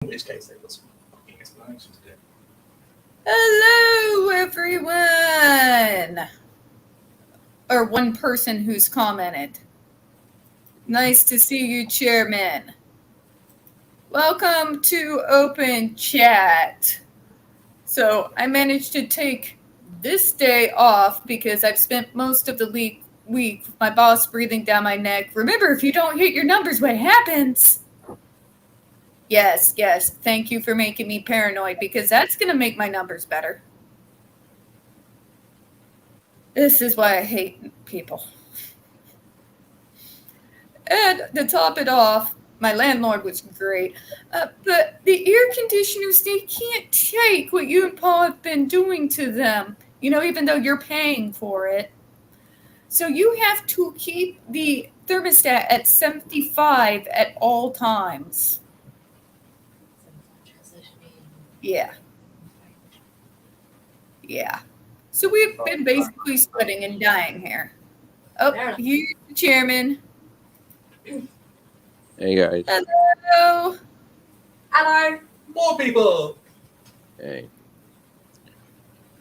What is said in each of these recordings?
which case they've got some fucking explanation to do. Hello, everyone! Or one person who's commented. Nice to see you, Chairman. Welcome to Open Chat. So I managed to take this day off because I've spent most of the week with my boss breathing down my neck. Remember, if you don't hit your numbers, what happens? Yes. Thank you for making me paranoid because that's going to make my numbers better. This is why I hate people. And to top it off, my landlord was great. But the air conditioners, they can't take what you and Paul have been doing to them, even though you're paying for it. So you have to keep the thermostat at 75 at all times. Yeah. So we've been basically sweating and dying here. Oh, here's the chairman. Hey guys. Hello. More people. Hey.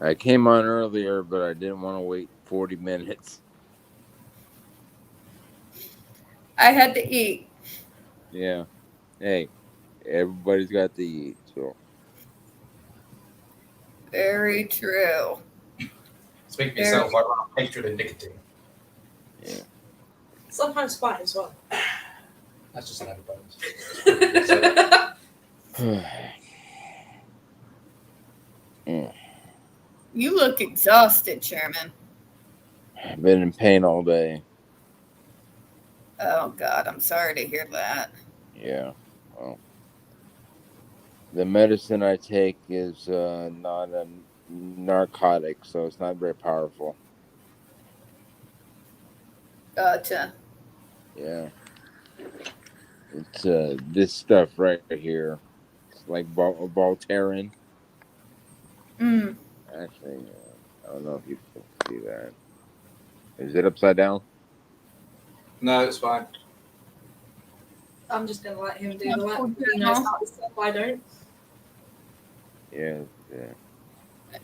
I came on earlier, but I didn't want to wait 40 minutes. I had to eat. Yeah. Hey, everybody's got to eat, so. Very true. Speak for yourself, I run on hatred and nicotine. Yeah. Sometimes spite as well. That's just an bonus. You look exhausted, Chairman. I've been in pain all day. Oh, God, I'm sorry to hear that. Yeah. Well, the medicine I take is not a narcotic, so it's not very powerful. Gotcha. Yeah. It's this stuff right here. It's like Voltaren. Actually, I don't know if you can see that. Is it upside down? No, it's fine. I'm just going to let him do the work. He knows how to stuff, I don't.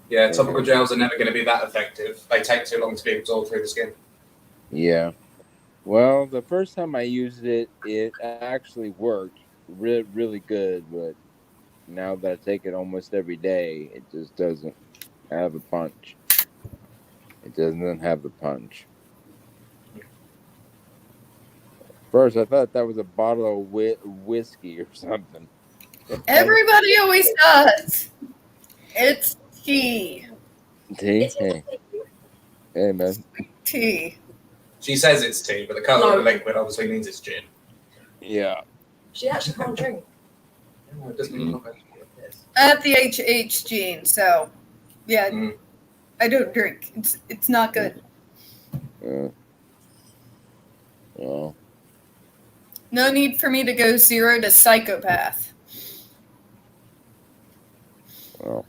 Yeah, topical gels are never going to be that effective. They take too long to be absorbed through the skin. Yeah. Well, the first time I used it, it actually worked really good, but now that I take it almost every day, it just doesn't have a punch. It doesn't have the punch. First, I thought that was a bottle of whiskey or something. Everybody always does. It's tea. Tea? Hey, man. Tea. She says it's tea, but the colour of the liquid obviously means it's gin. Yeah. She actually can't drink. No, it doesn't look like this. I have the HH gene, so yeah, I don't drink. It's not good. Well. No need for me to go 0 to psychopath. Well.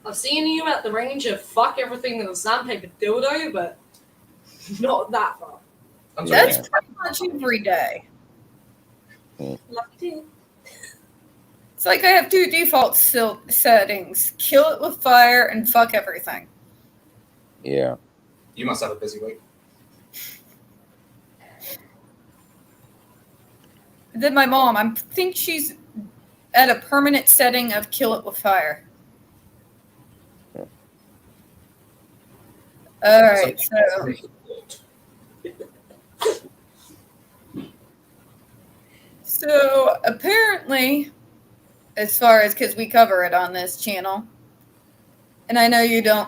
I've seen you at the range of fuck everything in a sandpaper dildo, but not that far. That's pretty much every day. Lucky. It's like I have 2 default settings. Kill it with fire and fuck everything. Yeah. You must have a busy week. Then my mom, I think she's at a permanent setting of kill it with fire. All right, so apparently, as far as, because we cover it on this channel, and I know you don't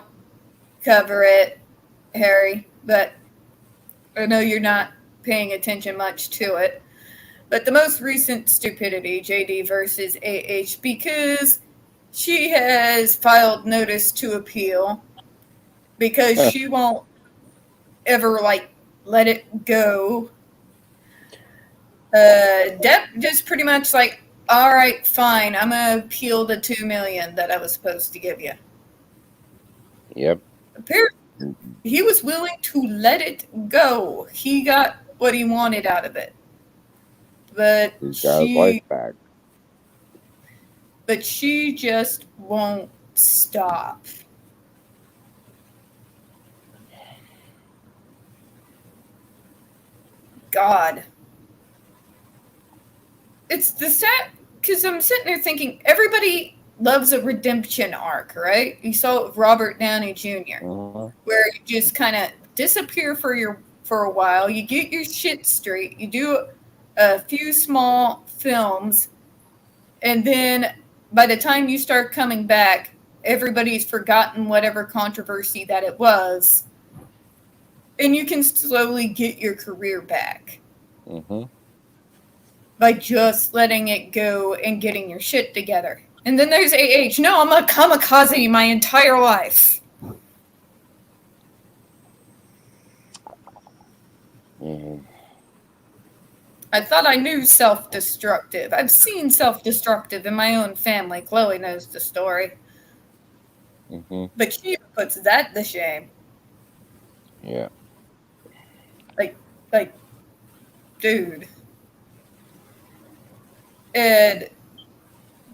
cover it, Harry, but I know you're not paying attention much to it. But the most recent stupidity, JD versus AH, because she has filed notice to appeal because she won't ever, let it go. Depp just pretty much all right, fine, I'm going to appeal the $2 million that I was supposed to give you. Yep. Apparently, he was willing to let it go. He got what he wanted out of it. But he got his life back. but she just won't stop. God. It's the sad, because I'm sitting there thinking, everybody loves a redemption arc, right? You saw it with Robert Downey Jr., where you just kind of disappear for a while, you get your shit straight, you do a few small films, and then by the time you start coming back, everybody's forgotten whatever controversy that it was, and you can slowly get your career back. By just letting it go and getting your shit together. And then there's AH. No, I'm a kamikaze my entire life. I thought I knew self-destructive. I've seen self-destructive in my own family. Chloe knows the story. But she puts that to shame. Yeah. Like, dude. And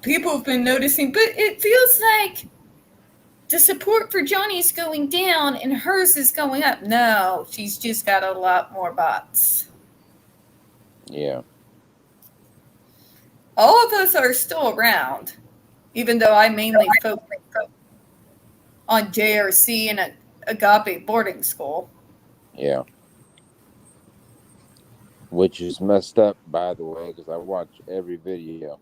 people have been noticing, but it feels like the support for Johnny's going down and hers is going up. No, she's just got a lot more bots. Yeah. All of us are still around, even though I mainly focus on JRC and Agape boarding school. Yeah. Which is messed up, by the way, because I watch every video.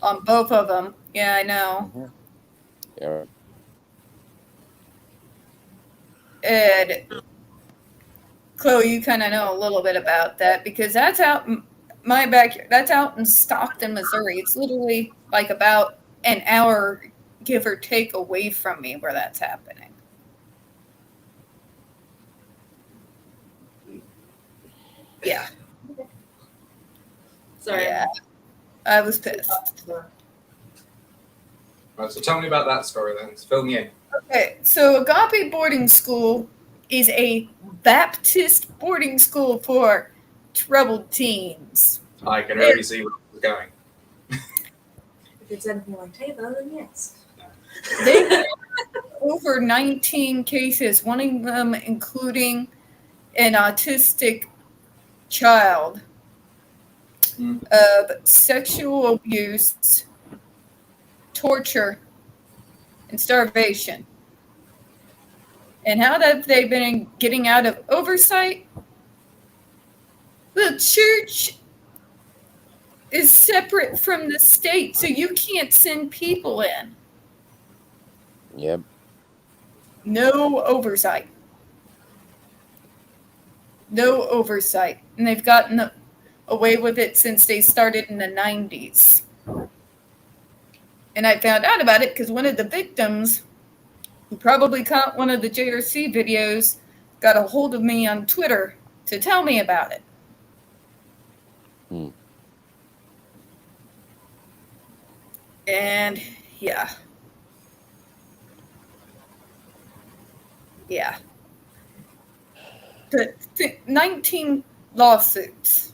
On both of them. Yeah, I know. Yeah. And Chloe, you kind of know a little bit about that because that's out in my backyard. That's out in Stockton, Missouri. It's literally like about an hour, give or take, away from me where that's happening. Yeah. Sorry. Yeah. I was pissed. Right, so tell me about that story then. Fill me in. Okay, so Agape Boarding School is a Baptist boarding school for troubled teens. I can already see where it's going. If it's anything like Taylor, then yes. They had over 19 cases, one of them including an autistic child of sexual abuse, torture, and starvation. And how have they been getting out of oversight? The church is separate from the state, so you can't send people in. Yep. No oversight. No oversight. And they've gotten away with it since they started in the 90s. And I found out about it because one of the victims, who probably caught one of the JRC videos, got a hold of me on Twitter to tell me about it. And yeah. Yeah. The 19 lawsuits.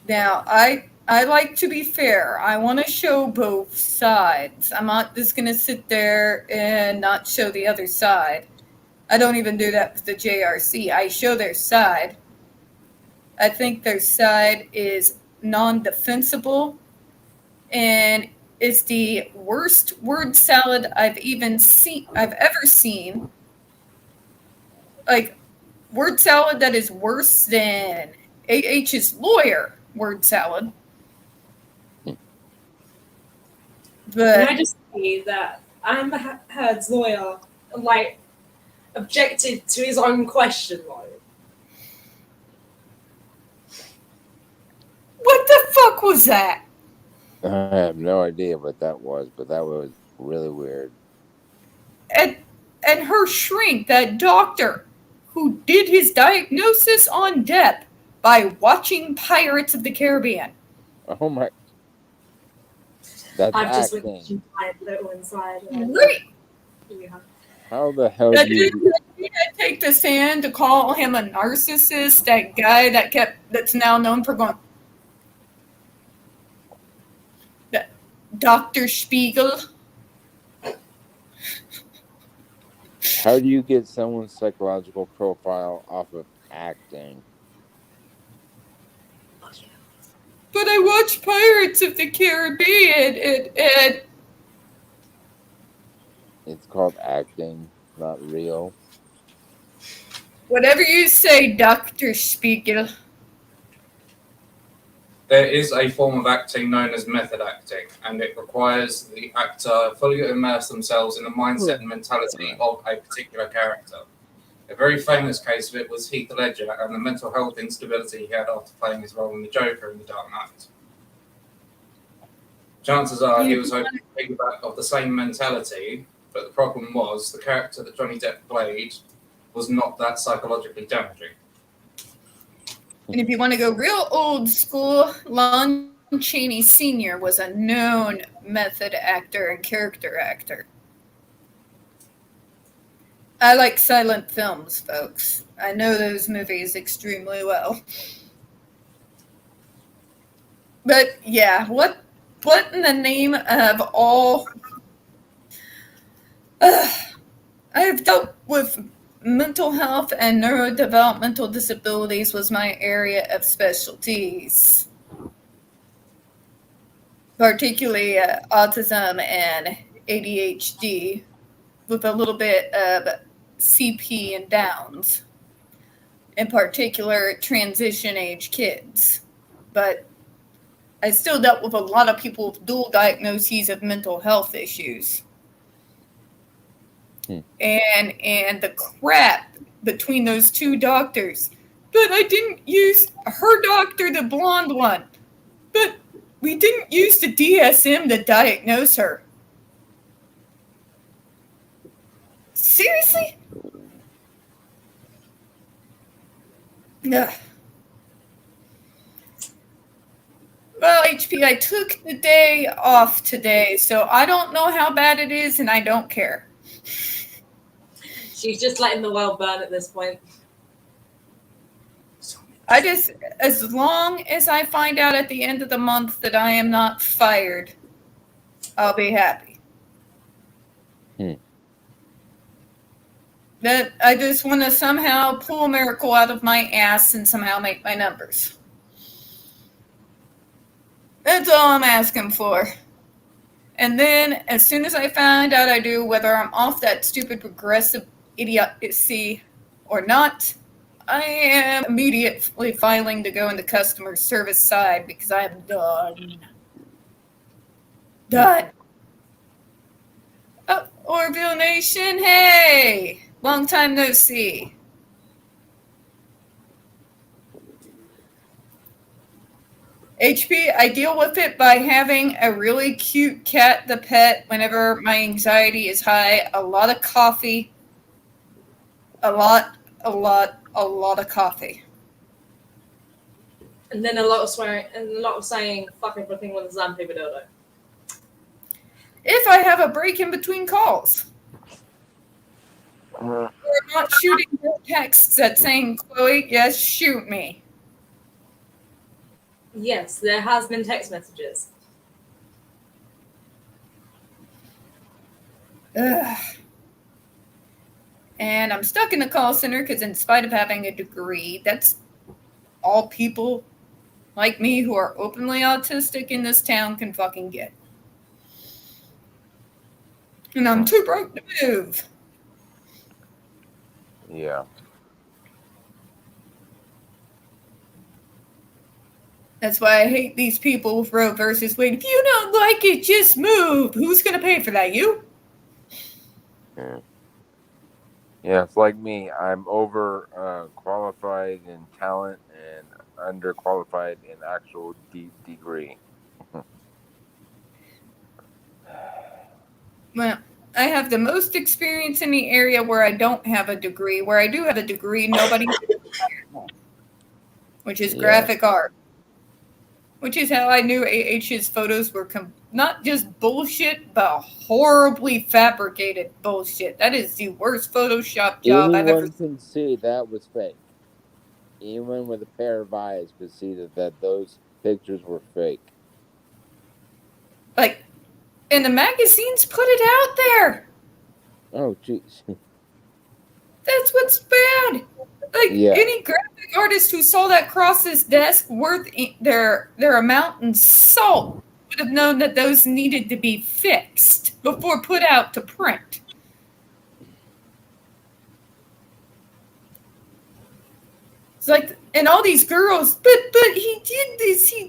Now, I like to be fair. I want to show both sides. I'm not just going to sit there and not show the other side. I don't even do that with the JRC. I show their side. I think their side is non-defensible and is the worst word salad I've ever seen. Like, word salad that is worse than AH's lawyer word salad. But Can I just say that Amber Heard's lawyer, like, objected to his own question, like. What the fuck was that? I have no idea what that was, but that was really weird. And her shrink, that doctor who did his diagnosis on Depp by watching Pirates of the Caribbean. Oh my. That's I've just acting. witnessed my little inside. Right. Yeah. How the hell That do you... dude had to take the stand to call him a narcissist, that guy that's now known for going, Dr. Spiegel. How do you get someone's psychological profile off of acting? But I watch Pirates of the Caribbean and It's called acting, not real. whatever you say, Dr. Spiegel. There is a form of acting known as method acting, and it requires the actor fully immerse themselves in the mindset and mentality of a particular character. A very famous case of it was Heath Ledger and the mental health instability he had after playing his role in the Joker in The Dark Knight. Chances are he was hoping to piggyback off the same mentality, but the problem was the character that Johnny Depp played was not that psychologically damaging. And if you want to go real old school, Lon Chaney Sr. was a known method actor and character actor. I like silent films, folks. I know those movies extremely well. But yeah, what in the name of all... I have dealt with mental health and neurodevelopmental disabilities was my area of specialties. Particularly autism and ADHD with a little bit of CP and Downs. In particular, transition age kids. But I still dealt with a lot of people with dual diagnoses of mental health issues. And the crap between those two doctors. But I didn't use her doctor, the blonde one. But we didn't use the DSM to diagnose her. Seriously? Ugh. Well, HP, I took the day off today, so I don't know how bad it is, and I don't care. She's just letting the world burn at this point. I just, as long as I find out at the end of the month that I am not fired, I'll be happy. That I just want to somehow pull a miracle out of my ass and somehow make my numbers. That's all I'm asking for. And then, as soon as I find out I do, whether I'm off that stupid progressive idiocy or not, I am immediately filing to go in the customer service side because I am done. Done. Oh, Orville Nation, hey! Long time no see. HP, I deal with it by having a really cute cat, the pet, whenever my anxiety is high. A lot of coffee. A lot of coffee. And then a lot of swearing and a lot of saying fuck everything with a sandpaper dildo. If I have a break in between calls. Or not shooting texts at saying, Chloe, yes, shoot me. Yes, there has been text messages. Ugh. And I'm stuck in the call center because in spite of having a degree, that's all people like me who are openly autistic in this town can fucking get. And I'm too broke to move. Yeah. That's why I hate these people with Roe versus Wade. If you don't like it, just move. Who's going to pay for that? You? Yeah, it's like me. I'm over qualified in talent and underqualified in actual degree. Well, I have the most experience in the area where I don't have a degree. Where I do have a degree, nobody which is graphic art. Which is how I knew AH's photos were not just bullshit, but horribly fabricated bullshit. That is the worst Photoshop job I've ever seen. Anyone can see that was fake. Anyone with a pair of eyes could see that those pictures were fake. Like, And the magazines put it out there. Oh, jeez. That's what's bad. Like Yeah. any graphic artist who saw that cross his desk worth their amount in salt would have known that those needed to be fixed before put out to print. It's like, and all these girls, but he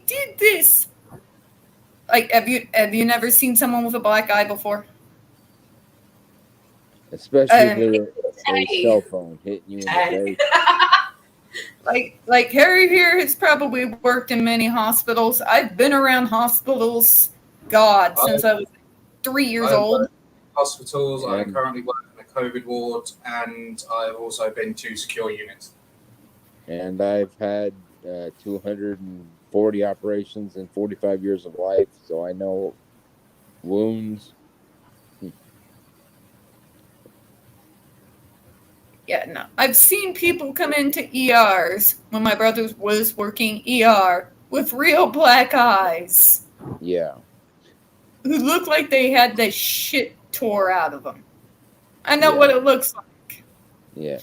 did this. Like, have you never seen someone with a black eye before? Especially with a Hey. cell phone hitting you in the face. Like Harry here has probably worked in many hospitals. I've been around hospitals, God, since I was 3 years old. Hospitals. I And- currently work in a COVID ward, and I've also been to secure units. And I've had 240 operations in 45 years of life, so I know wounds. Yeah, no. I've seen people come into ERs when my brother was working ER with real black eyes Yeah. who look like they had the shit tore out of them. I know Yeah. what it looks like. Yeah.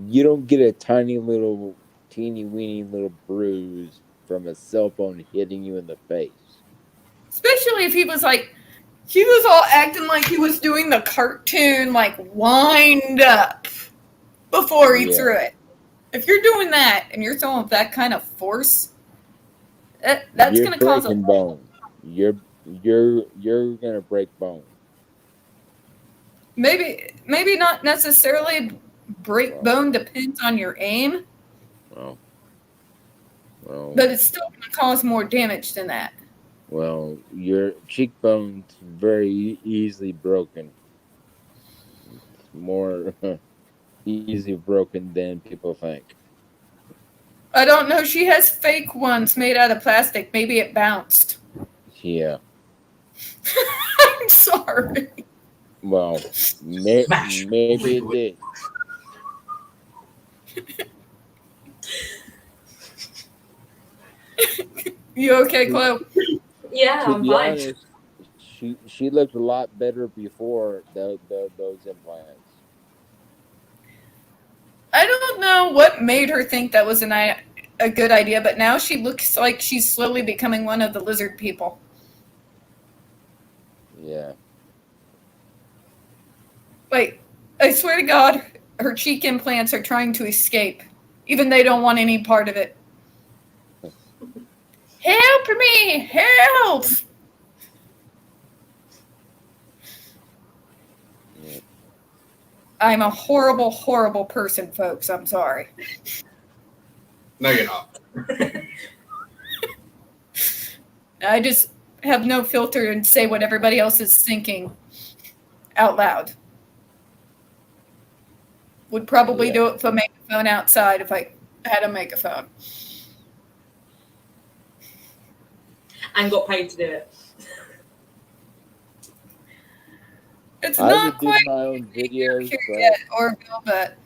You don't get a tiny little, teeny weeny little bruise from a cell phone hitting you in the face. Especially if he was all acting like he was doing the cartoon, like wind up before he Yeah. threw it. If you're doing that and you're throwing with that kind of force, that's You're going to cause a breaking bone. You're gonna break bone. maybe not necessarily break bone, depends on your aim, Well, but it's still going to cause more damage than that. well, your cheekbone's very easily broken. It's more easy broken than people think. I don't know. She has fake ones made out of plastic. Maybe it bounced. Yeah. I'm sorry. Well, Smash. maybe it did. You okay, Chloe? Yeah, To I'm be fine. honest, she looked a lot better before those implants. I don't know what made her think that was a good idea, but now she looks like she's slowly becoming one of the lizard people. Yeah. Wait, I swear to God, her cheek implants are trying to escape. Even they don't want any part of it. Help me! Help! Yeah. I'm a horrible, horrible person, folks. I'm sorry. No, you're not. I just have no filter and say what everybody else is thinking out loud. Would probably Yeah. do it with a megaphone outside if I had a megaphone. And got paid to do it. It's I not would do quite my own videos, here but yet, Orville, but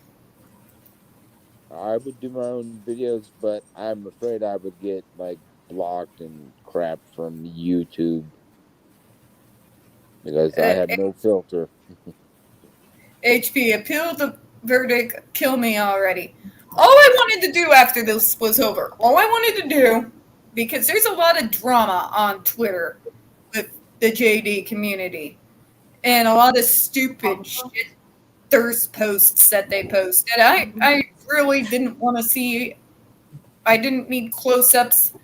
I would do my own videos, but I'm afraid I would get like blocked and crap from YouTube because I have no filter. HP, appeal the verdict, kill me already. All I wanted to do after this was over, all I wanted to do, because there's a lot of drama on Twitter with the JD community, and a lot of stupid shit thirst posts that they post. And I really didn't want to see, I didn't need close-ups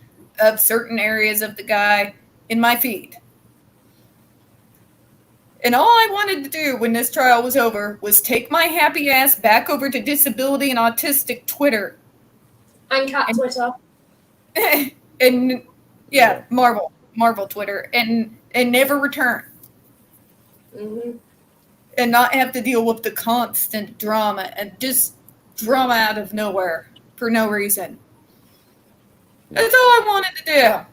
of certain areas of the guy in my feed. And all I wanted to do when this trial was over was take my happy ass back over to disability and autistic Twitter. And cat Twitter. And yeah, Marvel Twitter and never return. Mm-hmm. And not have to deal with the constant drama and just drama out of nowhere for no reason. That's all I wanted to do.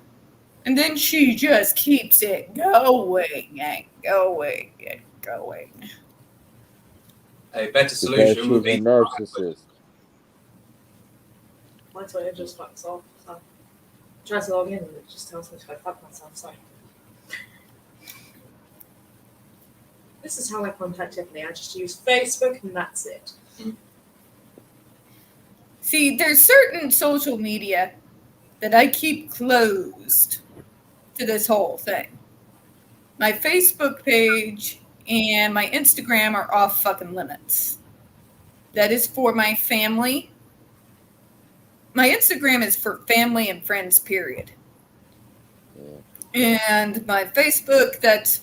And then she just keeps it going and going and going. A better Because solution she's would a be narcissist. My Twitter just fucks off. So. Try to log in and it just tells me to go fuck myself. So. This is how I contact Tiffany. I just use Facebook and that's it. See, there's certain social media that I keep closed to this whole thing. My Facebook page and my Instagram are off fucking limits. That is for my family. My Instagram is for family and friends, period. Yeah. And my Facebook, that's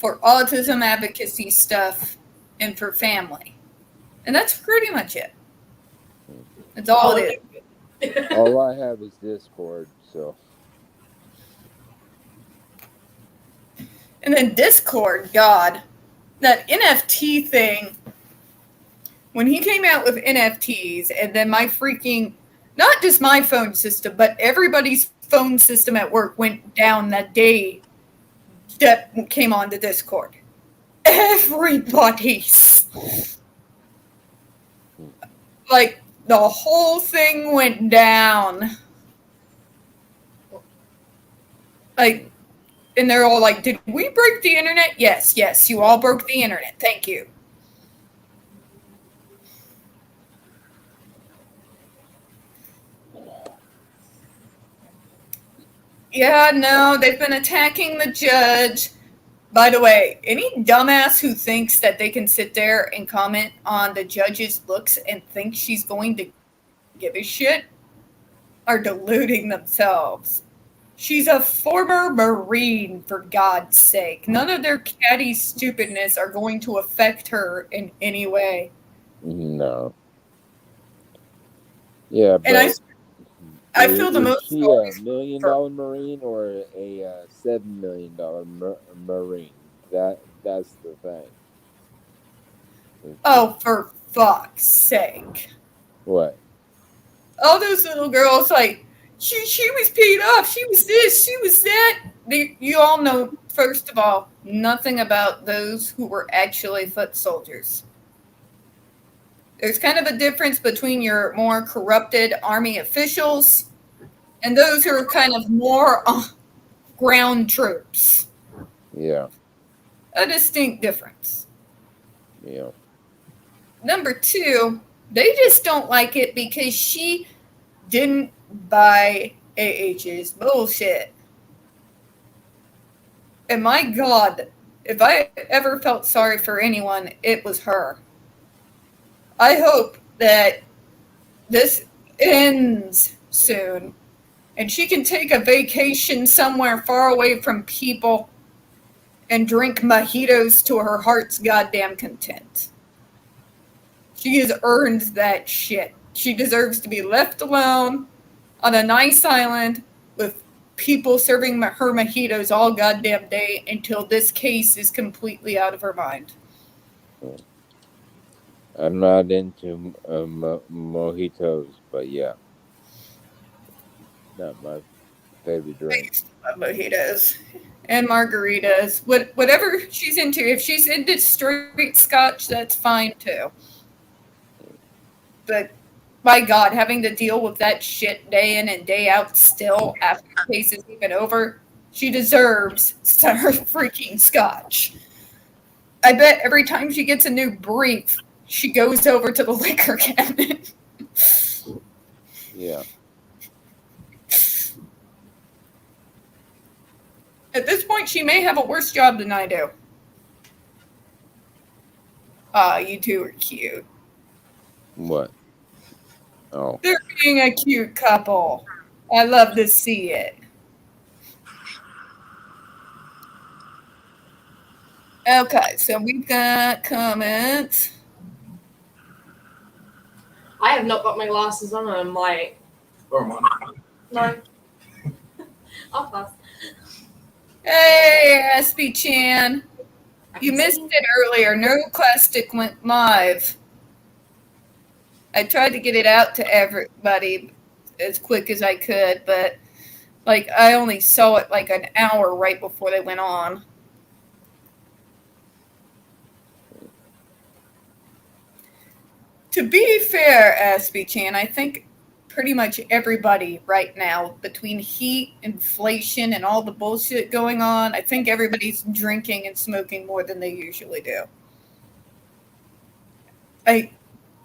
for autism advocacy stuff and for family. And that's pretty much it. That's all it is. All I have is Discord, so. And then Discord, God, that NFT thing, when he came out with NFTs, and then my freaking, not just my phone system, but everybody's phone system at work went down that day that came on the Discord. Everybody's. Like, the whole thing went down. Like, and they're all like, did we break the internet? Yes, you all broke the internet. Thank you. Yeah, no, they've been attacking the judge. By the way, any dumbass who thinks that they can sit there and comment on the judge's looks and think she's going to give a shit are deluding themselves. She's a former Marine, for God's sake. None of their catty stupidness are going to affect her in any way. No. Yeah, but And I feel the is most she sorry a $1 million Marine or a $7 million Marine? That's the thing. Oh, for fuck's sake. What? All those little girls, like, she was paid off, she was this, she was that. You all know, first of all, nothing about those who were actually foot soldiers. There's kind of a difference between your more corrupted army officials and those who are kind of more ground troops. Yeah. A distinct difference. Yeah. Number two, they just don't like it because she didn't buy AH's bullshit. And my God, if I ever felt sorry for anyone, it was her. I hope that this ends soon and she can take a vacation somewhere far away from people and drink mojitos to her heart's goddamn content. She has earned that shit. She deserves to be left alone on a nice island with people serving her mojitos all goddamn day until this case is completely out of her mind. I'm not into mojitos, but yeah. Not my favorite drink. I love mojitos and margaritas. Whatever she's into. If she's into straight scotch, that's fine too. But my God, having to deal with that shit day in and day out still after the case is even over, she deserves her freaking scotch. I bet every time she gets a new brief, she goes over to the liquor cabinet. Yeah. At this point, she may have a worse job than I do. You two are cute. What? Oh. They're being a cute couple. I love to see it. Okay, so we've got comments. I have not got my glasses on and I'm like, Or mine. no. I'll pass. Hey, SB Chan. You missed it earlier. Neuroclastic went live. I tried to get it out to everybody as quick as I could, but I only saw it like an hour right before they went on. To be fair, SB Chan, I think pretty much everybody right now between heat, inflation, and all the bullshit going on. I think everybody's drinking and smoking more than they usually do.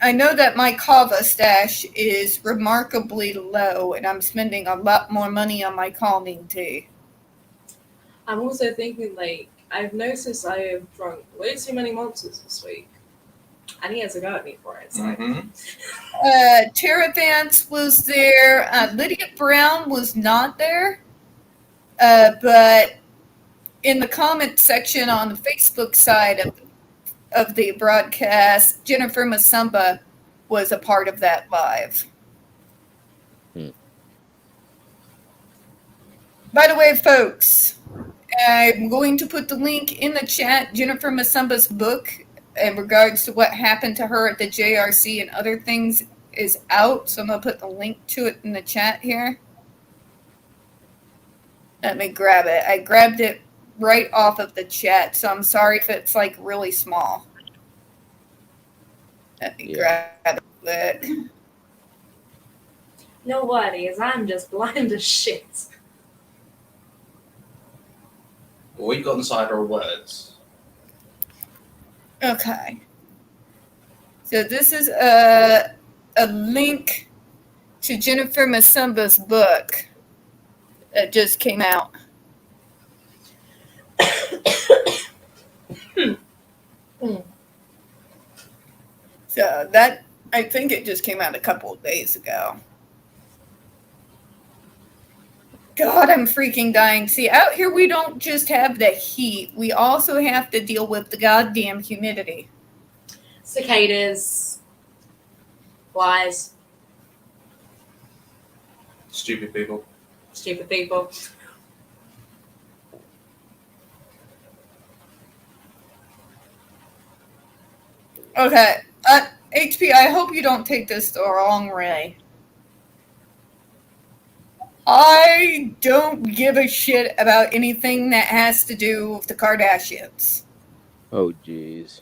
I know that my kava stash is remarkably low, and I'm spending a lot more money on my calming tea. I'm also thinking, like, I've noticed I have drunk way too many monsters this week. And he has a go at me for it. So. Tara Vance was there. Lydia Brown was not there. But in the comment section on the Facebook side of the broadcast, Jennifer Masumba was a part of that live. By the way, folks, I'm going to put the link in the chat. Jennifer Masumba's book in regards to what happened to her at the JRC and other things is out. So I'm going to put the link to it in the chat here. Let me grab it. I grabbed it right off of the chat, so I'm sorry if it's like really small. Let me grab it. No worries, I'm just blind as shit. All you got inside are words. Okay. So this is a link to Jennifer Masumba's book that just came out. So that, I think it just came out a couple of days ago. God, I'm freaking dying. See, out here we don't just have the heat. We also have to deal with the goddamn humidity. Cicadas. Flies. Stupid people. Stupid people. Okay. HP, I hope you don't take this the wrong way. I don't give a shit about anything that has to do with the Kardashians. Oh, jeez.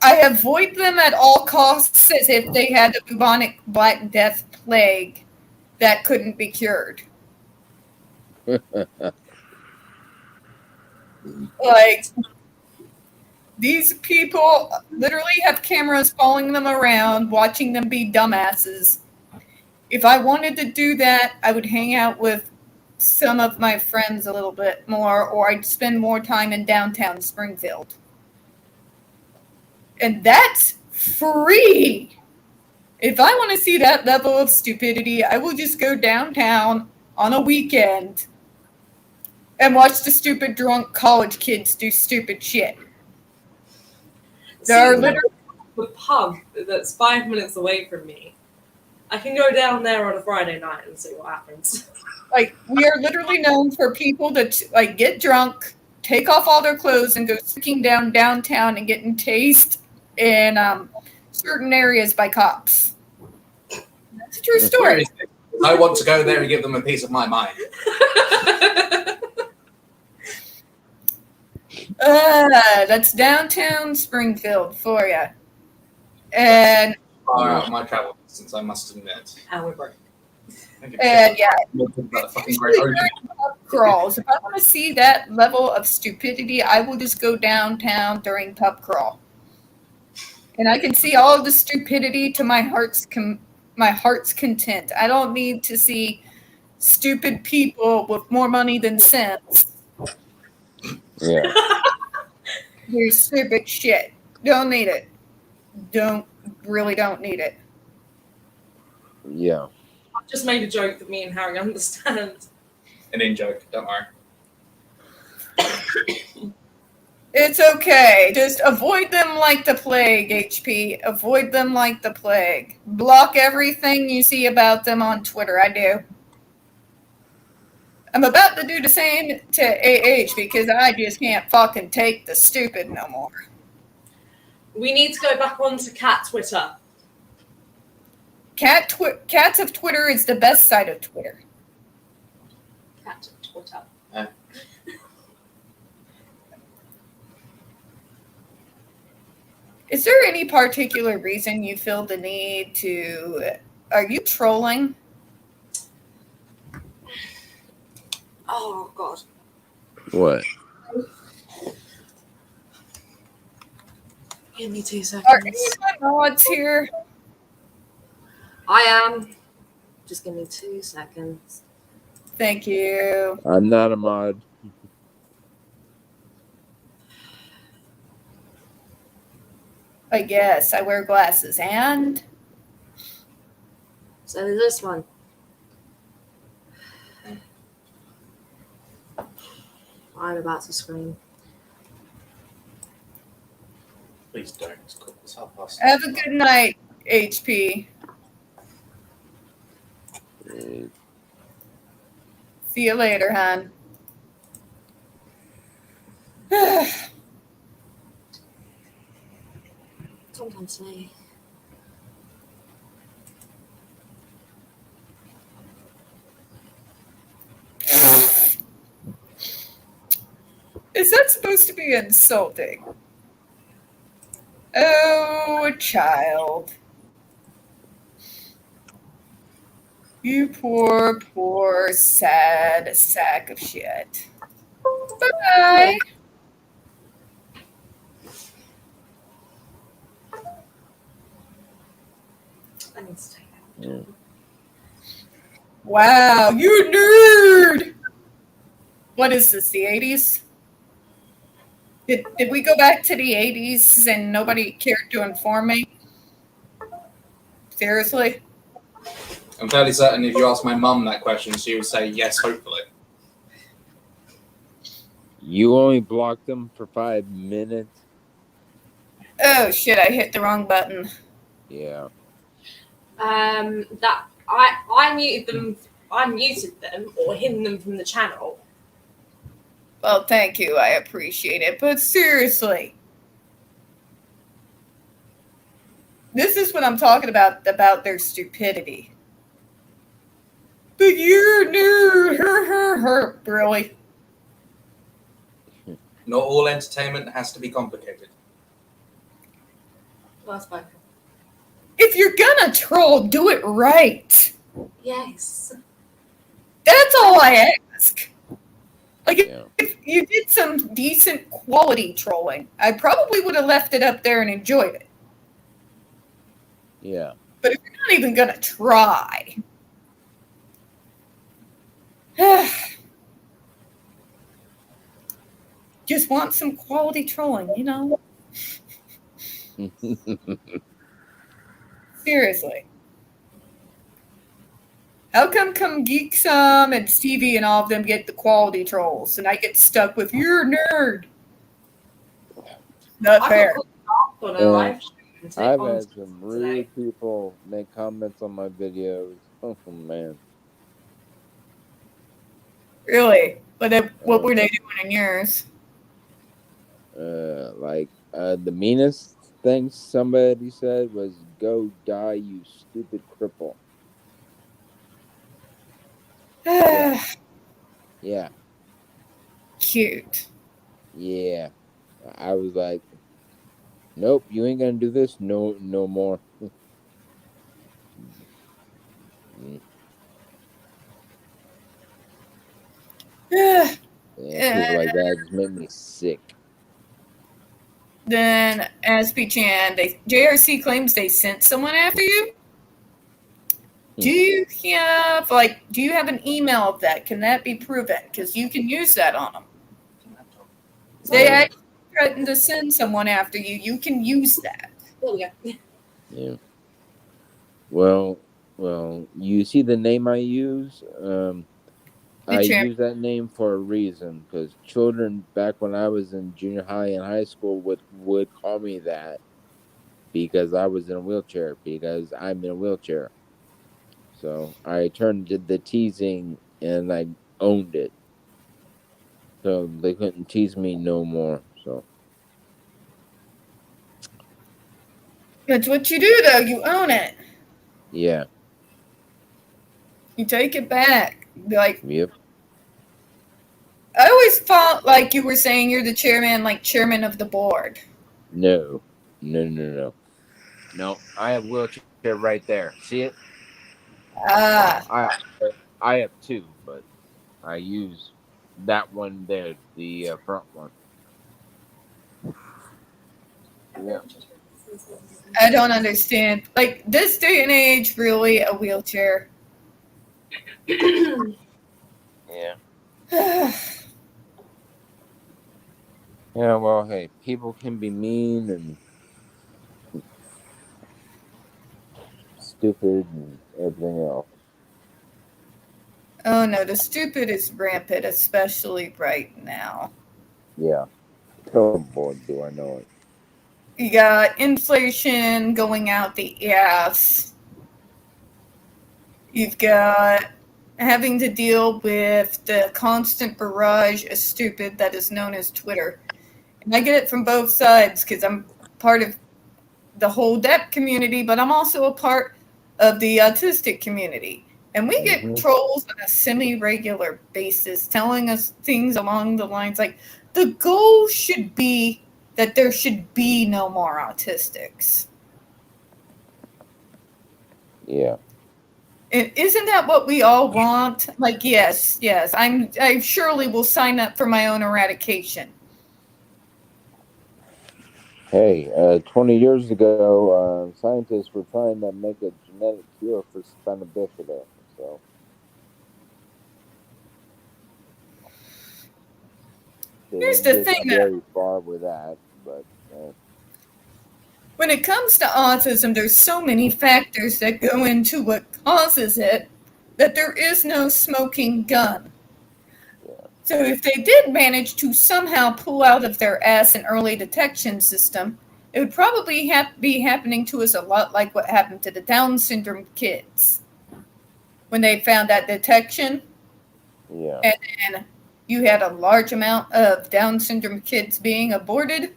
I avoid them at all costs as if they had the bubonic Black Death plague that couldn't be cured. Like, these people literally have cameras following them around, watching them be dumbasses. If I wanted to do that, I would hang out with some of my friends a little bit more, or I'd spend more time in downtown Springfield. And that's free. If I want to see that level of stupidity, I will just go downtown on a weekend and watch the stupid drunk college kids do stupid shit. There are literally the pub that's 5 minutes away from me. I can go down there on a Friday night and see what happens. like, we are literally known for people that like get drunk, take off all their clothes, and go sneaking downtown and getting tased in certain areas by cops. That's a true story. I want to go there and give them a piece of my mind. That's downtown Springfield for you. And Far out of my travel distance, I must admit. And we're broke. yeah, Fucking great ocean. pub crawls. If I want to see that level of stupidity, I will just go downtown during pub crawl, and I can see all of the stupidity to my heart's content. I don't need to see stupid people with more money than sense. Yeah. Do stupid shit. Don't need it. Really don't need it. Yeah. I just made a joke that me and Harry understand. An in-joke, don't worry. It's okay. Just avoid them like the plague, HP. Avoid them like the plague. Block everything you see about them on Twitter. I do. I'm about to do the same to AH because I just can't fucking take the stupid no more. We need to go back onto cat Twitter. Cats of Twitter is the best side of Twitter. Cat Twitter. Is there any particular reason you feel the need to Are you trolling? Oh God. What? Give me 2 Are seconds. any of my mods here? I am. Just give me 2 seconds. Thank you. I'm not a mod. I guess I wear glasses and So there's this one. I'm about to scream. Please don't. It's half past. have a good night, HP. See you later, hon. Sometimes say. Is that supposed to be insulting? Oh, child. You poor, poor, sad sack of shit. Bye. I need to take Yeah. Wow, you nerd! What is this, the 80s? Did we go back to the 80s and nobody cared to inform me? Seriously? I'm fairly certain if you ask my mum that question, she would say yes, hopefully. You only blocked them for 5 minutes? Oh shit, I hit the wrong button. Yeah. That I muted them. I muted them or hidden them from the channel. Well, thank you, I appreciate it. But seriously. This is what I'm talking about their stupidity. But you're new, really. Not all entertainment has to be complicated. Well spoken. If you're gonna troll, do it right. Yes. That's all I ask. Like, Yeah. if you did some decent quality trolling, I probably would have left it up there and enjoyed it. Yeah. But if you're not even gonna try, just want some quality trolling, you know? Seriously. How come Geeksome and Stevie and all of them get the quality trolls and I get stuck with you're a nerd? Not I fair. got called on a live stream and take I've on had some rude today. people make comments on my videos. Oh, man. Really? What were they doing in yours? The meanest thing somebody said was, "Go die, you stupid cripple." Yeah. Cute. Yeah. I was like, nope, you ain't gonna do this no more. Yeah, people like that just make me sick. Then SB-chan, JRC claims they sent someone after you. Do you have an email of that? Can that be proven? Because you can use that on them. They actually threatened to send someone after you. You can use that. There we go. Yeah. Well, you see the name I use? I use that name for a reason, because children back when I was in junior high and high school would call me that because I was in a wheelchair, because I'm in a wheelchair. So I turned the teasing and I owned it. So they couldn't tease me no more. So That's what you do, though. You own it. yeah. You take it back. Like, Yep. I always thought, like you were saying, you're the chairman of the board. No. No, I have wheelchair right there. See it? I have two, but I use that one there, the front one. Yeah. I don't understand. Like this day and age, really, a wheelchair. Yeah. Yeah, well, hey, people can be mean and stupid and everything else. Oh no, the stupid is rampant, especially right now. Yeah. Oh boy, do I know it. You got inflation going out the ass. You've got having to deal with the constant barrage of stupid that is known as Twitter. And I get it from both sides because I'm part of the whole deaf community, but I'm also a part of the autistic community. And we get Mhm. trolls on a semi-regular basis telling us things along the lines like the goal should be that there should be no more autistics. Yeah. And isn't that what we all want? Like, yes, I surely will sign up for my own eradication. Hey, 20 years ago, scientists were trying to make a genetic cure for spina bifida. So they Here's didn't the get thing that very far with that, but when it comes to autism, there's so many factors that go into what causes it that there is no smoking gun. yeah. So if they did manage to somehow pull out of their ass an early detection system, it would probably be happening to us a lot like what happened to the Down syndrome kids. When they found that detection, Yeah. and then you had a large amount of Down syndrome kids being aborted.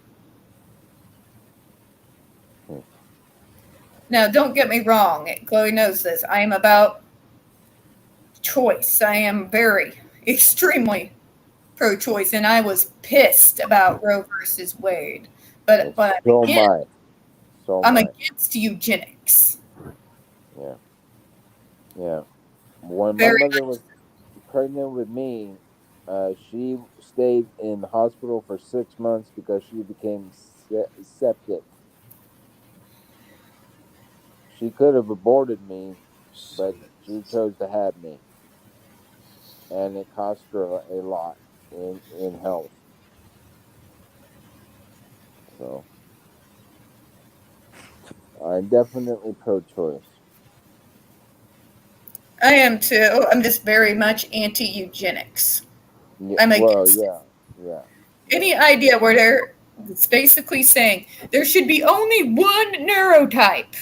Hmm. Now, don't get me wrong, Chloe knows this. I am about choice. I am very, extremely pro choice, and I was pissed about Roe versus Wade. But, And but so am again, I. So I'm am I. against eugenics. Yeah. Yeah. When my Very mother was pregnant with me, she stayed in the hospital for 6 months because she became septic. She could have aborted me, but she chose to have me, and it cost her a lot in health. So I'm definitely pro-choice. I am too. I'm just very much anti eugenics. Yeah. I'm Well, against yeah, yeah, yeah, any idea where it's basically saying there should be only one neurotype.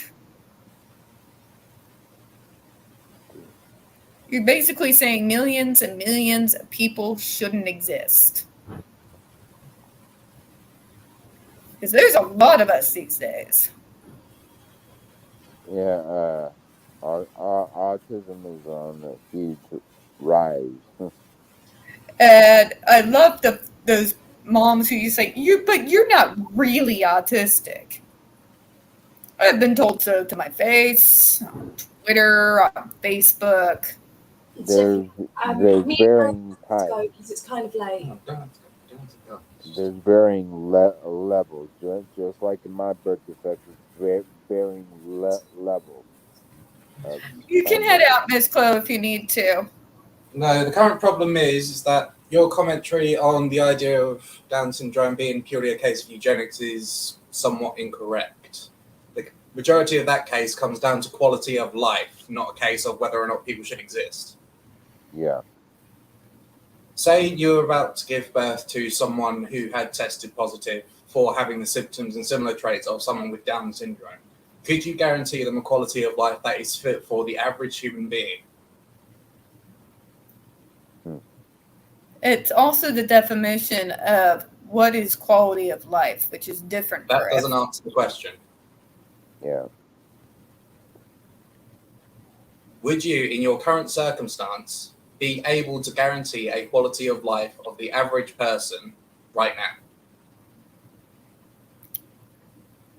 You're basically saying millions and millions of people shouldn't exist. Because there's a lot of us these days. yeah. Autism is on a huge rise. And I love those moms who you say, but you're not really autistic. I've been told so to my face, on Twitter, on Facebook. So, There's there's me and varying Let's types. go because it's kind of like Oh, don't. There's varying levels, just like in my birth defects, it's varying levels of You can spina head bifida. out, Miss Chloe, if you need to. No, the current problem is that your commentary on the idea of Down syndrome being purely a case of eugenics is somewhat incorrect. The majority of that case comes down to quality of life, not a case of whether or not people should exist. Yeah, Say you're about to give birth to someone who had tested positive for having the symptoms and similar traits of someone with Down syndrome. Could you guarantee them a quality of life that is fit for the average human being? It's also the definition of what is quality of life, which is different That for doesn't everyone. answer the question. yeah. Would you, in your current circumstance, be able to guarantee a quality of life of the average person right now?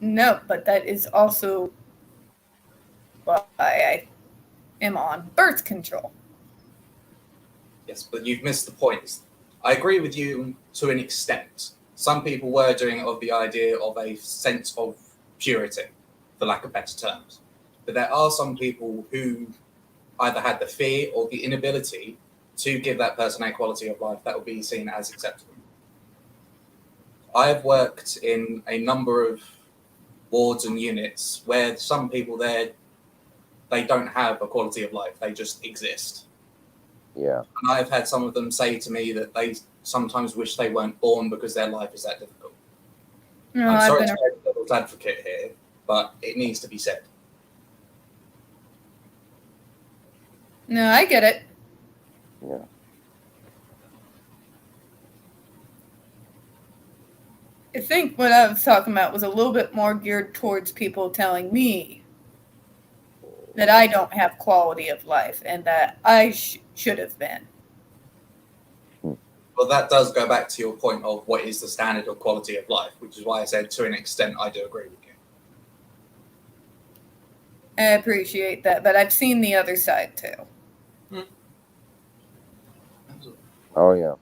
No, but that is also why I am on birth control. Yes, but you've missed the point. I agree with you to an extent. Some people were doing it of the idea of a sense of purity, for lack of better terms. But there are some people who either had the fear or the inability to give that person a quality of life that would be seen as acceptable. I have worked in a number of wards and units where some people there, they don't have a quality of life. They just exist. Yeah. And I've had some of them say to me that they sometimes wish they weren't born because their life is that difficult. No, I'm I've sorry been to be the devil's advocate here, but it needs to be said. No, I get it. Yeah. I think what I was talking about was a little bit more geared towards people telling me that I don't have quality of life and that I should have been. Well, that does go back to your point of what is the standard of quality of life, which is why I said to an extent I do agree with you. I appreciate that, but I've seen the other side too. Oh yeah.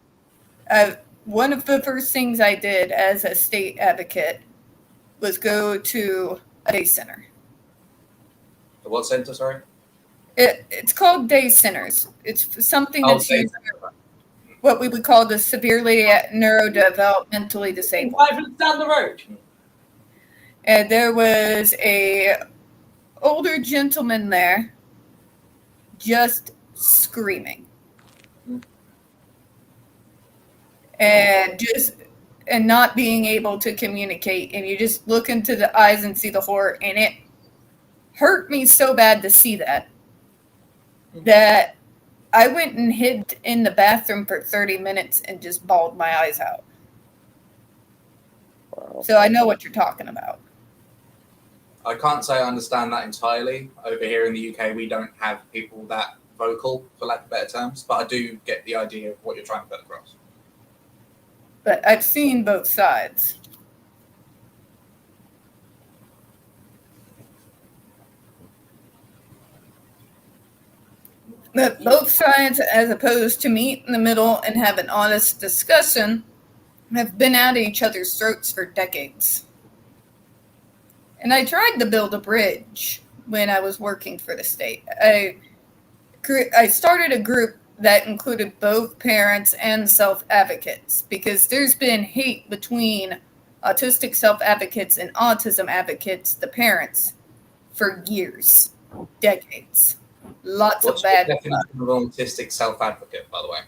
One of the first things I did as a state advocate was go to a day center. The what center, sorry? It's called day centers. It's something that's day used for what we would call the severely neurodevelopmentally disabled. 5 minutes down the road. And there was a older gentleman there just screaming. And not being able to communicate, and you just look into the eyes and see the horror, and it hurt me so bad to see that I went and hid in the bathroom for 30 minutes and just bawled my eyes out. Wow. So I know what you're talking about. I can't say I understand that entirely. Over here in the UK, we don't have people that vocal, for lack of better terms, but I do get the idea of what you're trying to put across. But I've seen both sides. But both sides, as opposed to meet in the middle and have an honest discussion, have been at each other's throats for decades. And I tried to build a bridge when I was working for the state. I started a group that included both parents and self-advocates, because there's been hate between autistic self-advocates and autism advocates, the parents, for years, decades. Lots What's of bad the definition of an autistic self-advocate, by the way?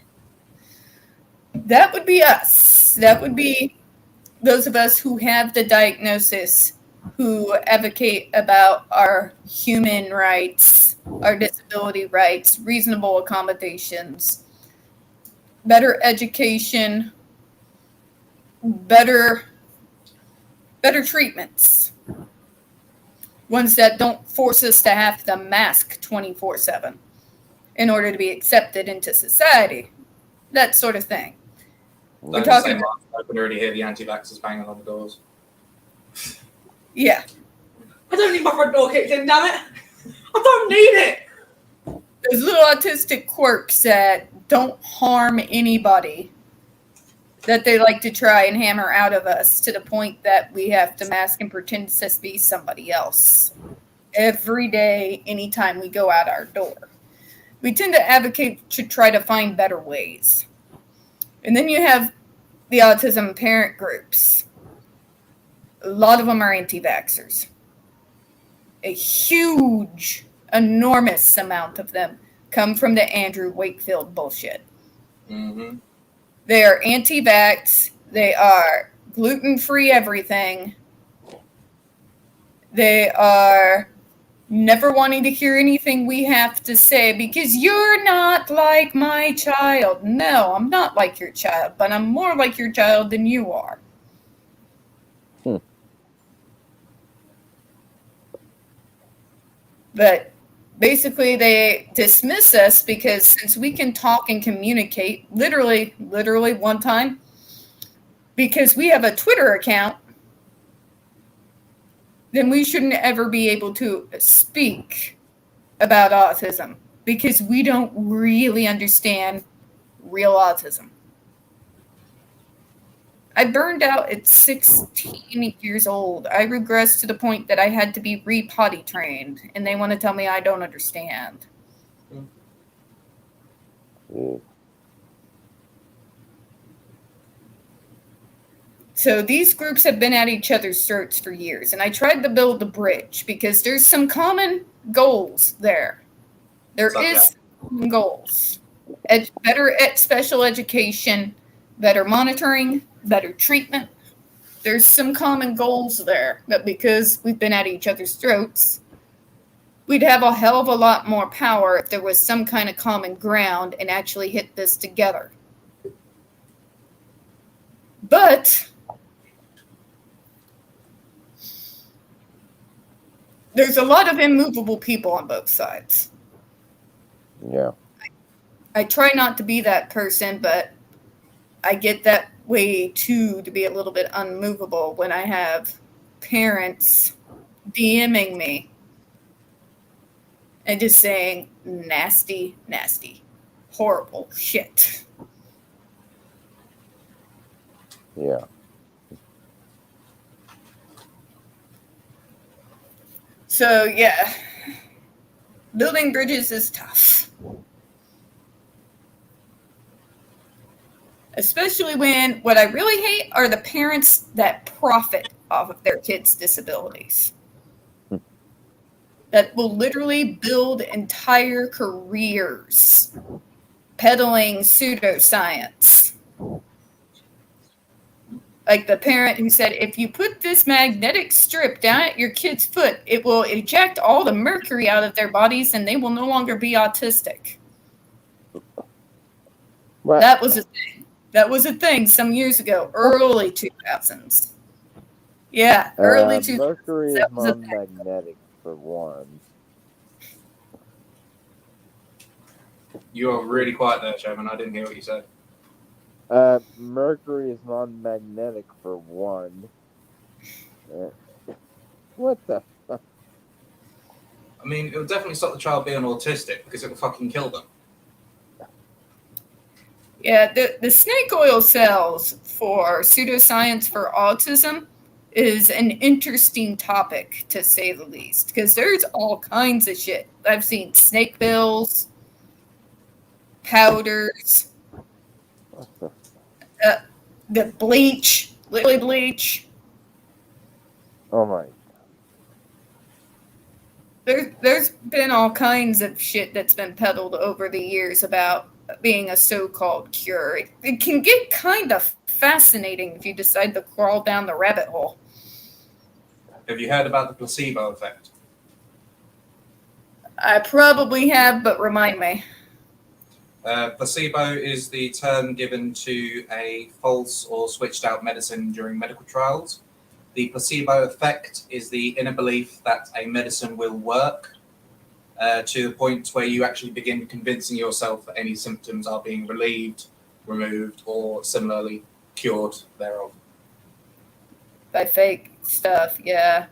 That would be us. That would be those of us who have the diagnosis, who advocate about our human rights, our disability rights, reasonable accommodations, better education, better treatments. Ones that don't force us to have to mask 24/7 in order to be accepted into society. That sort of thing. We're talking talking I can already hear the anti-vaxxers banging on the doors. Yeah. I don't need my front door kicked in, damn it. I don't need it. Those little autistic quirks that don't harm anybody, that they like to try and hammer out of us to the point that we have to mask and pretend to be somebody else every day, anytime we go out our door. We tend to advocate to try to find better ways. And then you have the autism parent groups. A lot of them are anti-vaxxers. A huge, enormous amount of them come from the Andrew Wakefield bullshit. Mm-hmm. They are anti-vax. They are gluten-free everything. They are never wanting to hear anything we have to say because you're not like my child. No, I'm not like your child, but I'm more like your child than you are. But basically, they dismiss us because since we can talk and communicate, literally one time, because we have a Twitter account, then we shouldn't ever be able to speak about autism because we don't really understand real autism. I burned out at 16 years old. I regressed to the point that I had to be re-potty trained, and they want to tell me I don't understand. Mm. So these groups have been at each other's throats for years, and I tried to build a bridge because there's some common goals there. There is goals. Better special education, better monitoring, better treatment. There's some common goals there, but because we've been at each other's throats, we'd have a hell of a lot more power if there was some kind of common ground and actually hit this together. But there's a lot of immovable people on both sides. Yeah. I try not to be that person, but I get that way too, to be a little bit unmovable when I have parents DMing me and just saying nasty, nasty, horrible shit. Yeah. So, yeah, building bridges is tough. Especially when what I really hate are the parents that profit off of their kids' disabilities. That will literally build entire careers peddling pseudoscience. Like the parent who said, if you put this magnetic strip down at your kid's foot, it will eject all the mercury out of their bodies and they will no longer be autistic. What? That was a thing. That was a thing some years ago, early 2000s. Yeah, early 2000s. Mercury is non-magnetic for one. You are really quiet there, Sherman. I didn't hear what you said. Mercury is non-magnetic for one. What the fuck? I mean, it will definitely stop the child being autistic because it will fucking kill them. Yeah, the snake oil cells for pseudoscience for autism is an interesting topic, to say the least, because there's all kinds of shit. I've seen snake pills, powders, the bleach, literally bleach. Oh my. There's been all kinds of shit that's been peddled over the years about being a so-called cure. It can get kind of fascinating if you decide to crawl down the rabbit hole. Have you heard about the placebo effect? I probably have, but remind me. Placebo is the term given to a false or switched out medicine during medical trials. The placebo effect is the inner belief that a medicine will work to the point where you actually begin convincing yourself that any symptoms are being relieved, removed, or similarly cured thereof. By fake stuff, yeah.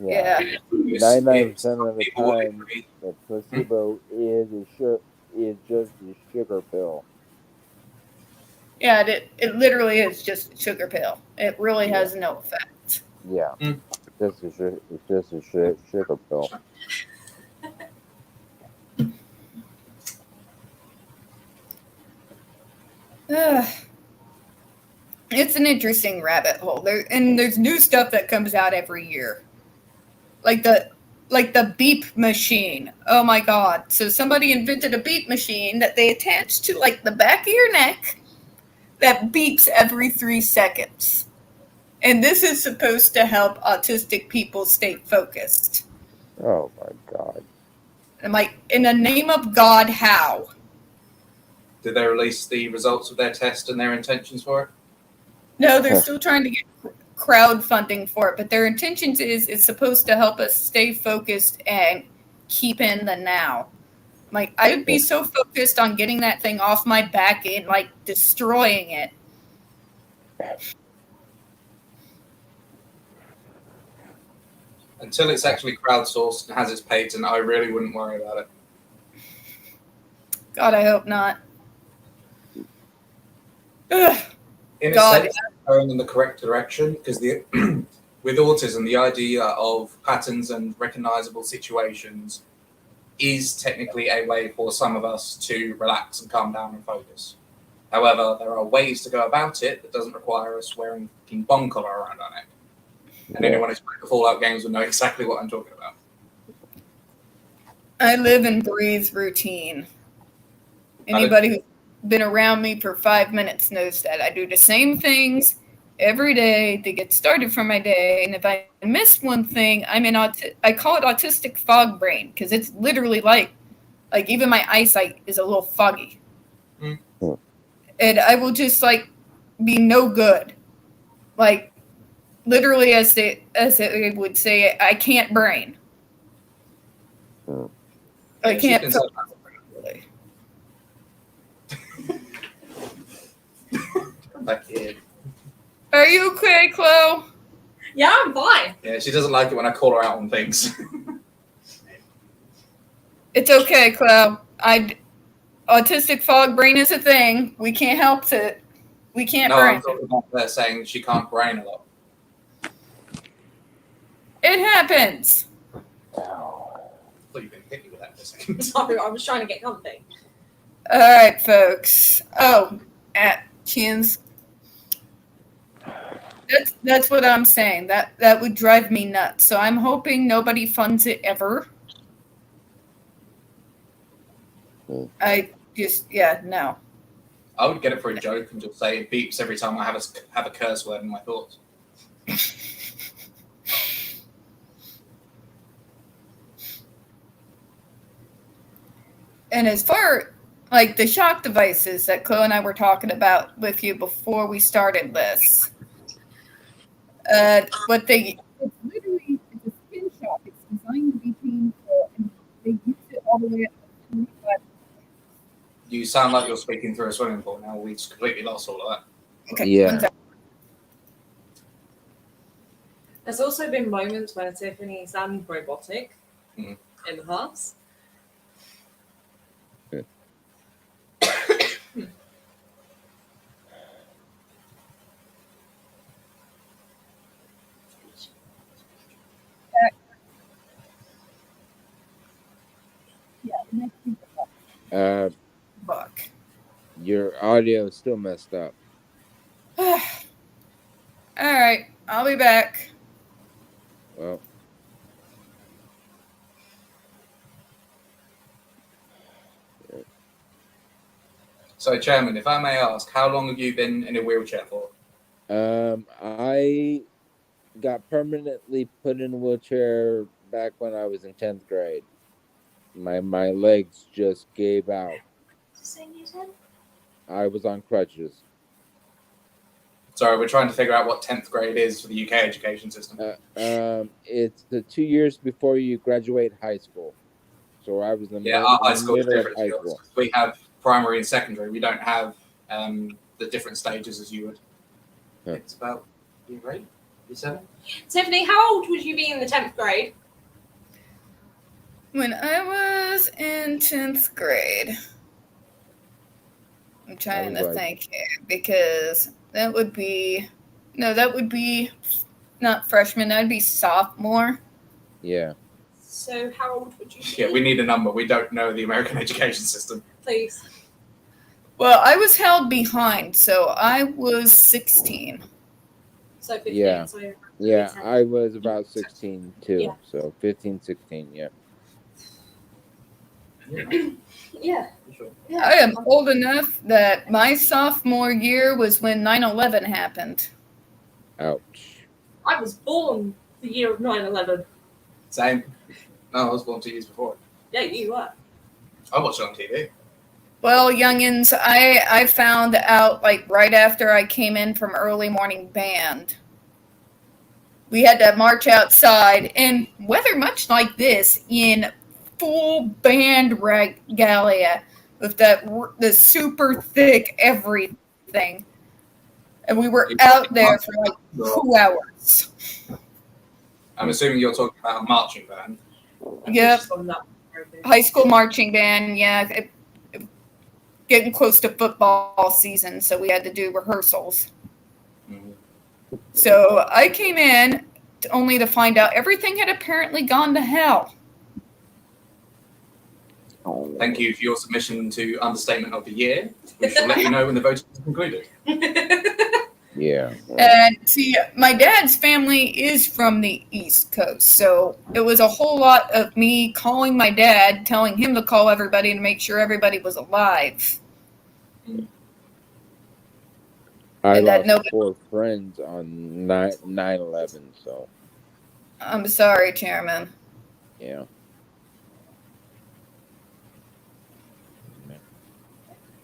Yeah. 99% of the time, the placebo is just a sugar pill. Yeah, it literally is just a sugar pill. It really has no effect. Yeah, it's just a sugar pill. It's an interesting rabbit hole. There's new stuff that comes out every year, like the beep machine. Oh my god! So somebody invented a beep machine that they attach to like the back of your neck that beeps every 3 seconds, and this is supposed to help autistic people stay focused. Oh my god! I'm like, in the name of God, how? Did they release the results of their test and their intentions for it? No, they're still trying to get crowdfunding for it, but their intentions is it's supposed to help us stay focused and keep in the now. Like, I would be so focused on getting that thing off my back and like destroying it. Until it's actually crowdsourced and has its patent, I really wouldn't worry about it. God, I hope not. Ugh. In a God. sense, it's going in the correct direction because the with autism, the idea of patterns and recognizable situations is technically a way for some of us to relax and calm down and focus. However, there are ways to go about it that doesn't require us wearing fucking bomb collar around our neck. And anyone who's played the Fallout games will know exactly what I'm talking about. I live and breathe routine. Anybody who's been around me for 5 minutes knows that. I do the same things every day to get started for my day. And if I miss one thing, I call it autistic fog brain because it's literally like even my eyesight is a little foggy. Mm. And I will just like be no good. Like literally as they would say, I can't brain. I can't really. That kid. Are you okay, Chloe? Yeah, I'm fine. Yeah, she doesn't like it when I call her out on things. It's okay, Chloe. Autistic fog brain is a thing. We can't help it. We can't No, brain. I'm talking about her saying she can't brain a lot. It happens. I thought you were going to hit me with that for a second. Sorry, I was trying to get comfy. All right, folks. Oh, Chins. That's what I'm saying. That would drive me nuts. So I'm hoping nobody funds it ever. I just no. I would get it for a joke and just say it beeps every time I have a curse word in my thoughts. And as far like the shock devices that Chloe and I were talking about with you before we started this, what it's literally it's a skin shock. It's designed to be painful, and they use it all the way up to 25. You sound like you're speaking through a swimming pool now. We just completely lost all of that. Okay, Yeah. 1 second. There's also been moments where Tiffany sounded robotic Mhm. in the past. Buck. Your audio is still messed up. All right, I'll be back. Well, So, Chairman, if I may ask, how long have you been in a wheelchair for? I got permanently put in a wheelchair back when I was in 10th grade. My legs just gave out. I was on crutches. Sorry, we're trying to figure out what 10th grade is for the UK education system. It's the 2 years before you graduate high school. So I was in the Our high school is middle of different. high to yours. school. We have primary and secondary. We don't have the different stages as you would. Huh. It's about year 8, year 7. Tiffany, how old would you be in the 10th grade? When I was in 10th grade, I'm trying to think here because that would be not freshman, that would be sophomore. Yeah. So how old would you be? Yeah, we need a number. We don't know the American education system. Please. Well, I was held behind, so I was 16. So 15. Yeah. So Yeah, I was about 16 too. Yeah. So 15, 16, yeah. yeah. Sure. I am old enough that my sophomore year was when 9/11 happened. Ouch. I was born the year of 9/11. Same. No, I was born 2 years before. Yeah, you were. I watched it on TV. Well, youngins, I found out like right after I came in from early morning band. We had to march outside in weather much like this in full band regalia with the super thick everything. And we were out there for like 2 hours. I'm assuming you're talking about a marching band. Yep. Just on that therapy. High school marching band. Yeah, getting close to football season, so we had to do rehearsals. Mhm. So I came in only to find out everything had apparently gone to hell. Oh, Thank you for your submission to Understatement of the Year. We shall let you know when the voting is concluded. yeah. And see, my dad's family is from the East Coast, so it was a whole lot of me calling my dad, telling him to call everybody to make sure everybody was alive. I And that lost nobody- 4 friends on 9/11, so I'm sorry, Chairman. yeah.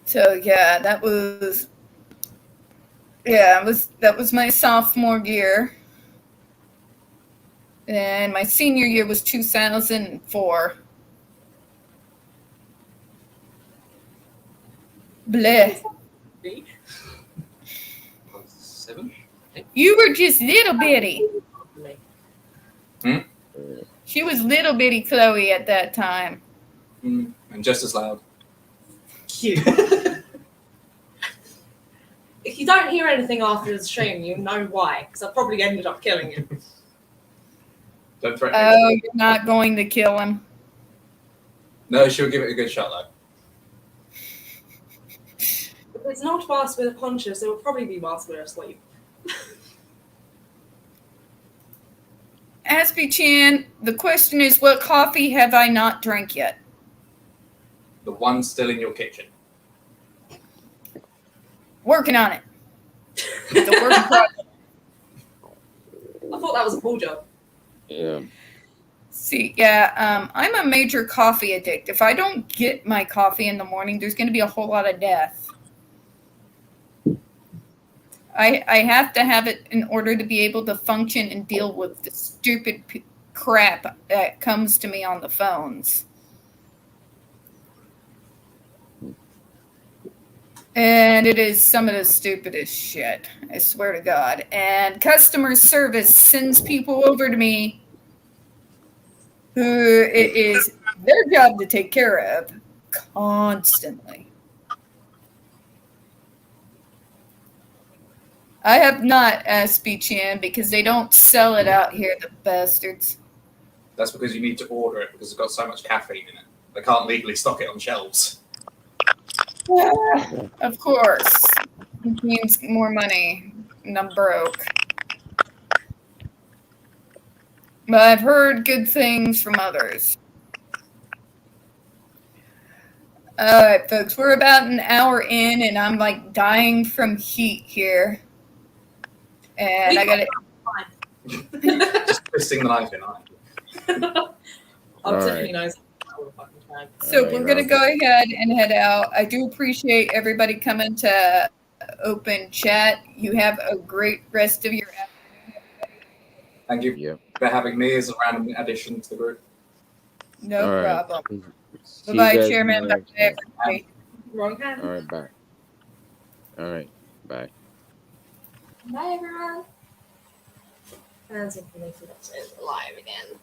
So yeah, that was my sophomore year. And my senior year was 2004. Bleh. 7? You were just little bitty. Uh, She was little bitty Chloe at that time. And just as loud. Cute. If you don't hear anything after the stream, you know why, because I probably ended up killing you. Don't threaten Oh, me. you're not going to kill him. No, she'll give it a good shot, though. If it's not whilst we're conscious, it will probably be whilst we're asleep. Aspie Chan, the question is, what coffee have I not drank yet? The one still in your kitchen. Working on it. It's a work in progress. I thought that was a cool job. yeah. See, yeah, I'm a major coffee addict. If I don't get my coffee in the morning, there's going to be a whole lot of death. I have to have it in order to be able to function and deal with the stupid crap that comes to me on the phones. And it is some of the stupidest shit, I swear to God. And customer service sends people over to me who it is their job to take care of constantly. I have not Aspie Chan because they don't sell it out here, the bastards. That's because you need to order it because it's got so much caffeine in it. They can't legally stock it on shelves. Of course. It means more money. And I'm broke. But I've heard good things from others. All right, folks, we're about an hour in, and I'm like dying from heat here. And I got it. Just twisting the knife in, aren't you? Oh, All Tiffany right. knows all the fucking time. So All right, we're going to Rob. go ahead and head out. I do appreciate everybody coming to open chat. You have a great rest of your afternoon. Thank you Yep. for having me as a random addition to the group. No All right. problem. See you Bye-bye, guys in Chairman. the Bye, next one. everybody. Wrong hand. All right, bye. All right, bye. Bye, everyone. And Tiffany forgot to live again.